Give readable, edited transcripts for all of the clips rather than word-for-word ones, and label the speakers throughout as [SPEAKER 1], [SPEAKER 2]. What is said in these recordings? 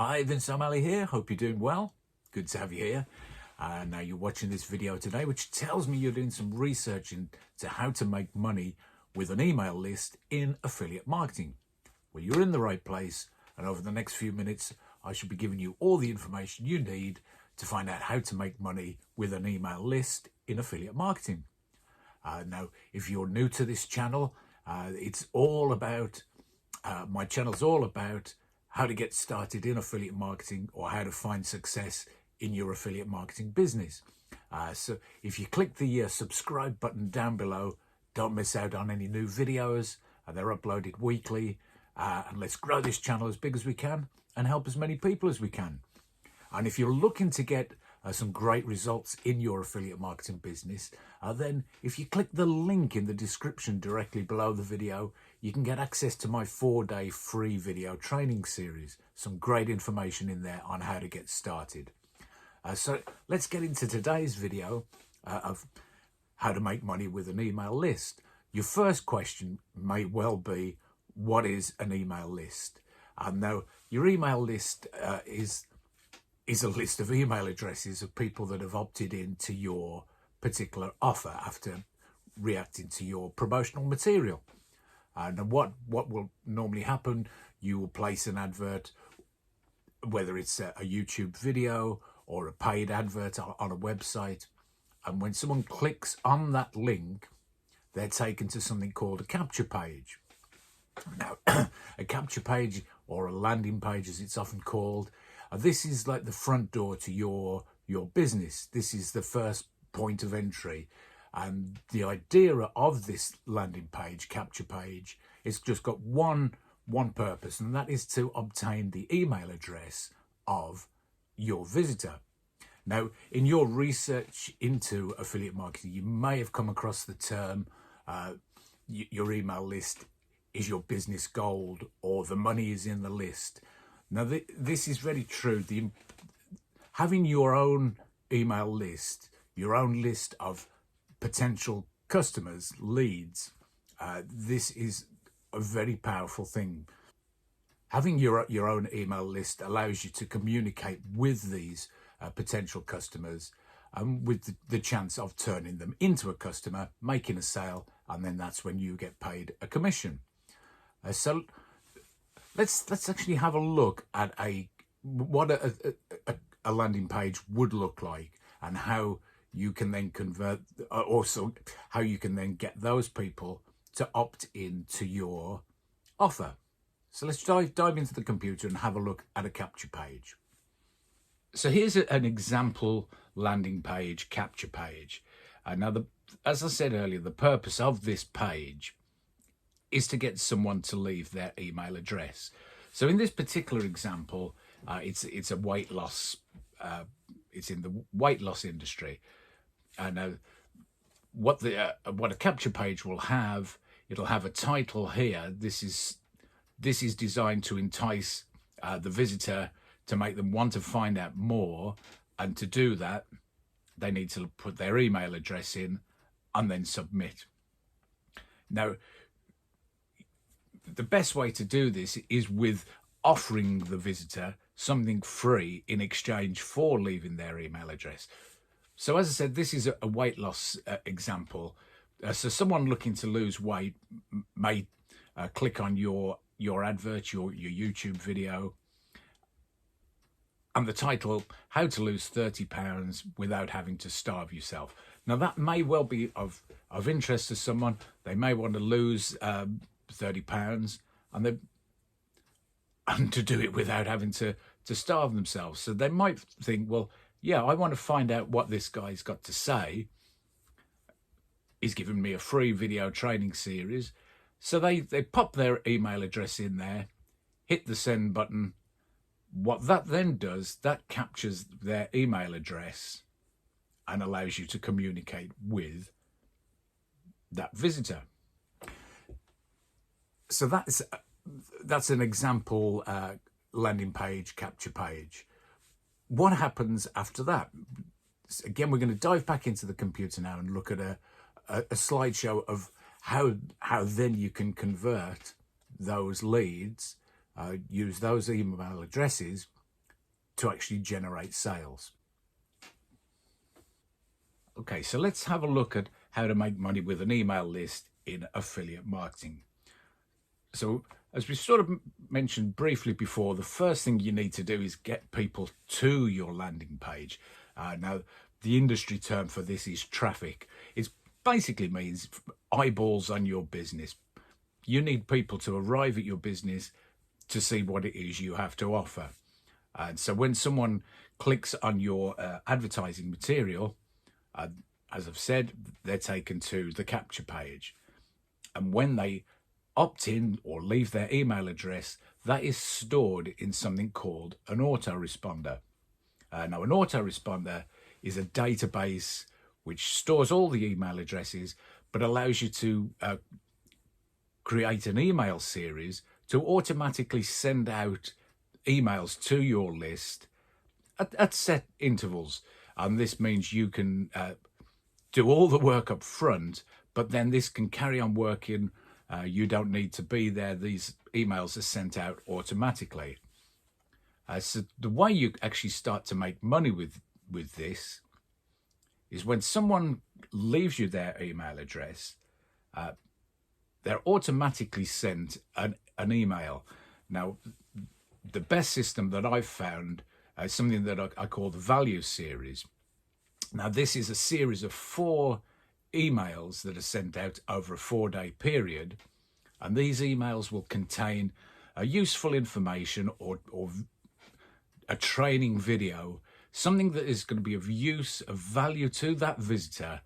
[SPEAKER 1] Hi, Vince O'Malley here. Hope you're doing well. Good to have you here. Now you're watching this video today, which tells me you're doing some research into how to make money with an email list in affiliate marketing. Well, you're in the right place, and over the next few minutes, I should be giving you all the information you need to find out how to make money with an email list in affiliate marketing. Now, if you're new to this channel, it's all about, my channel's all about how to get started in affiliate marketing or how to find success in your affiliate marketing business. So if you click the subscribe button down below, don't miss out on any new videos. They're uploaded weekly. And let's grow this channel as big as we can and help as many people as we can. And if you're looking to get some great results in your affiliate marketing business, then if you click the link in the description directly below the video, you can get access to my 4-day free video training series. Some great information in there on how to get started. So let's get into today's video of how to make money with an email list. Your first question may well be, what is an email list? Now, your email list is a list of email addresses of people that have opted into your particular offer after reacting to your promotional material. And what will normally happen, you will place an advert, whether it's a YouTube video or a paid advert on a website, and when someone clicks on that link, they're taken to something called a capture page. Now, a capture page, or a landing page as it's often called, this is like the front door to your business. This is the first point of entry. And the idea of this landing page, capture page, is just got one purpose, and that is to obtain the email address of your visitor. Now, in your research into affiliate marketing, you may have come across the term, your email list is your business gold, or the money is in the list. Now, this is very true. Having your own email list, your own list of potential customers, leads, this is a very powerful thing. Having your own email list allows you to communicate with these potential customers, with the chance of turning them into a customer, making a sale, and then that's when you get paid a commission. So let's actually have a look at what a landing page would look like, and how you can then convert, also how you can then get those people to opt into your offer. So let's dive into the computer and have a look at a capture page. So here's an example landing page, capture page. Now, as I said earlier, the purpose of this page is to get someone to leave their email address. So in this particular example, it's a weight loss. It's in the weight loss industry. And what a capture page will have, it'll have a title here. This is designed to entice the visitor, to make them want to find out more, and to do that, they need to put their email address in and then submit. Now, the best way to do this is with offering the visitor something free in exchange for leaving their email address. So as I said, this is a weight loss example. So someone looking to lose weight may click on your advert, your YouTube video, and the title, How to Lose 30 Pounds Without Having to Starve Yourself. Now, that may well be of interest to someone. They may want to lose 30 pounds and to do it without having to starve themselves. So they might think, well, yeah, I want to find out what this guy's got to say. He's given me a free video training series. So they pop their email address in there, hit the send button. What that then does, that captures their email address and allows you to communicate with that visitor. So that's an example landing page, capture page. What happens after that? Again, we're going to dive back into the computer now and look at a slideshow of how then you can convert those leads, use those email addresses to actually generate sales. Okay, so let's have a look at how to make money with an email list in affiliate marketing. So as we sort of mentioned briefly before, the first thing you need to do is get people to your landing page. Now, the industry term for this is traffic. It basically means eyeballs on your business. You need people to arrive at your business to see what it is you have to offer. And so when someone clicks on your advertising material, as I've said, they're taken to the capture page. And when they opt in or leave their email address, that is stored in something called an autoresponder. Now, an autoresponder is a database which stores all the email addresses, but allows you to create an email series to automatically send out emails to your list at set intervals. And this means you can do all the work up front, but then this can carry on working. You don't need to be there. These emails are sent out automatically. So the way you actually start to make money with this is when someone leaves you their email address, they're automatically sent an email. Now, the best system that I've found is something that I call the value series. Now, this is a series of 4 emails that are sent out over a 4-day period, and these emails will contain useful information or a training video, something that is going to be of use, of value to that visitor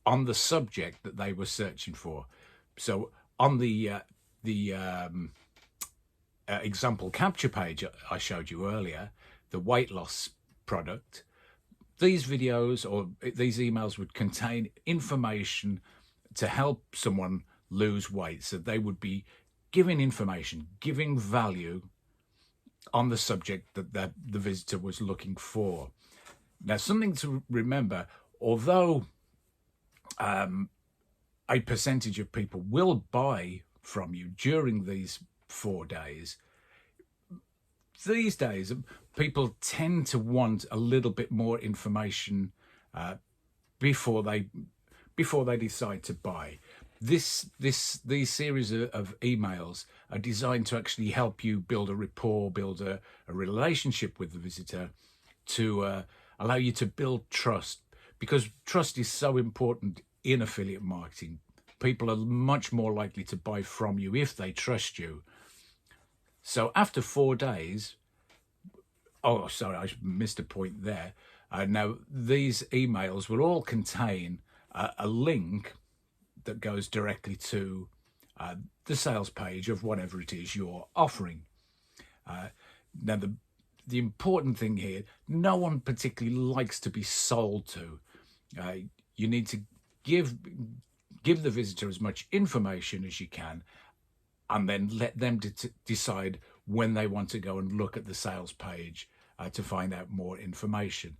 [SPEAKER 1] on the subject that they were searching for. So on the example capture page I showed you earlier, the weight loss product, these videos or these emails would contain information to help someone lose weight. So they would be giving information, giving value on the subject that the visitor was looking for. Now, something to remember, although a percentage of people will buy from you during these 4 days, these days people tend to want a little bit more information before they decide to buy. These series of emails are designed to actually help you build a rapport, build a relationship with the visitor, to allow you to build trust, because trust is so important in affiliate marketing. People are much more likely to buy from you if they trust you. So after 4 days, oh, sorry, I missed a point there. Now, these emails will all contain a link that goes directly to the sales page of whatever it is you're offering. Now, the important thing here, no one particularly likes to be sold to. You need to give the visitor as much information as you can, and then let them decide when they want to go and look at the sales page to find out more information.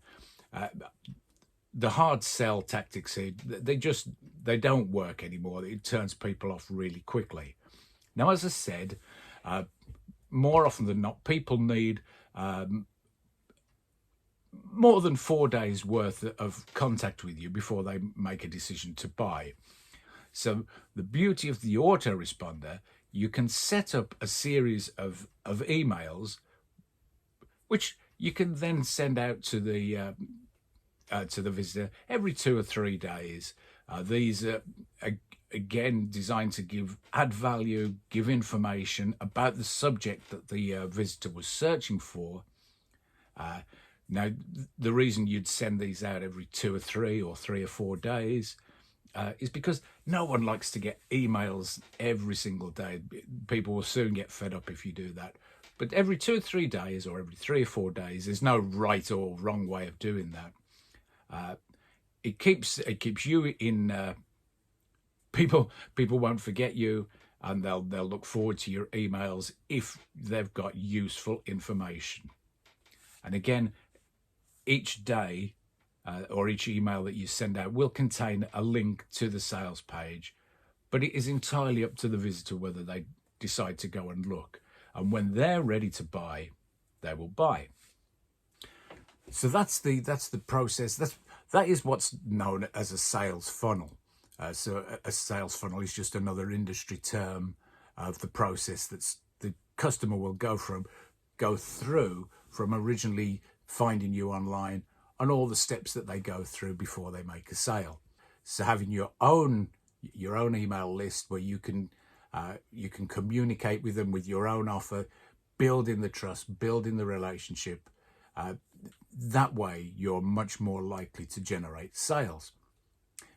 [SPEAKER 1] The hard sell tactics here, they don't work anymore. It turns people off really quickly. Now, as I said, more often than not, people need more than 4 days worth of contact with you before they make a decision to buy. So the beauty of the autoresponder, you can set up a series of emails which you can then send out to the visitor every 2 or 3 days. These are again designed to add value, give information about the subject that the visitor was searching for. Now, the reason you'd send these out every 2 or 3 or 3 or 4 days is because no one likes to get emails every single day. People will soon get fed up if you do that. But every 2 or 3 days or every 3 or 4 days, there's no right or wrong way of doing that. It keeps you in. People won't forget you, and they'll look forward to your emails if they've got useful information. And again, each day or each email that you send out will contain a link to the sales page, but it is entirely up to the visitor whether they decide to go and look. And when they're ready to buy, they will buy. So that's the process. That is what's known as a sales funnel. So a sales funnel is just another industry term of the process that's the customer will go through from originally finding you online and all the steps that they go through before they make a sale. So having your own email list where you can communicate with them with your own offer, building the trust, building the relationship. That way you're much more likely to generate sales.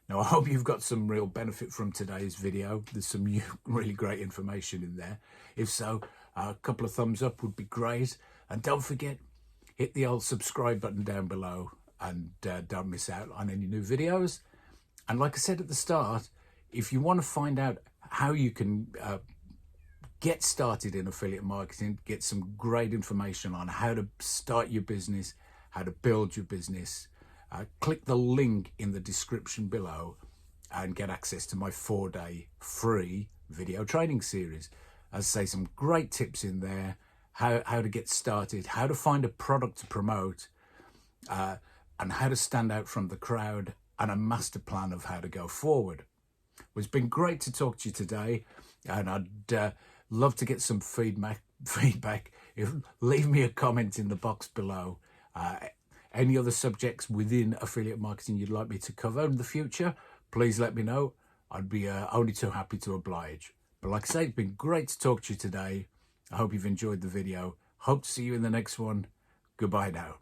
[SPEAKER 1] Now, I hope you've got some real benefit from today's video. There's some really great information in there. If so, a couple of thumbs up would be great. And don't forget, hit the old subscribe button down below and don't miss out on any new videos. And like I said at the start, if you want to find out how you can get started in affiliate marketing, get some great information on how to start your business, how to build your business, click the link in the description below and get access to my 4-day free video training series. As I say, some great tips in there, how to get started, how to find a product to promote, and how to stand out from the crowd, and a master plan of how to go forward. Well, it's been great to talk to you today, and I'd love to get some feedback. Leave me a comment in the box below. Any other subjects within affiliate marketing you'd like me to cover in the future, please let me know. I'd be only too happy to oblige. But like I say, it's been great to talk to you today. I hope you've enjoyed the video. Hope to see you in the next one. Goodbye now.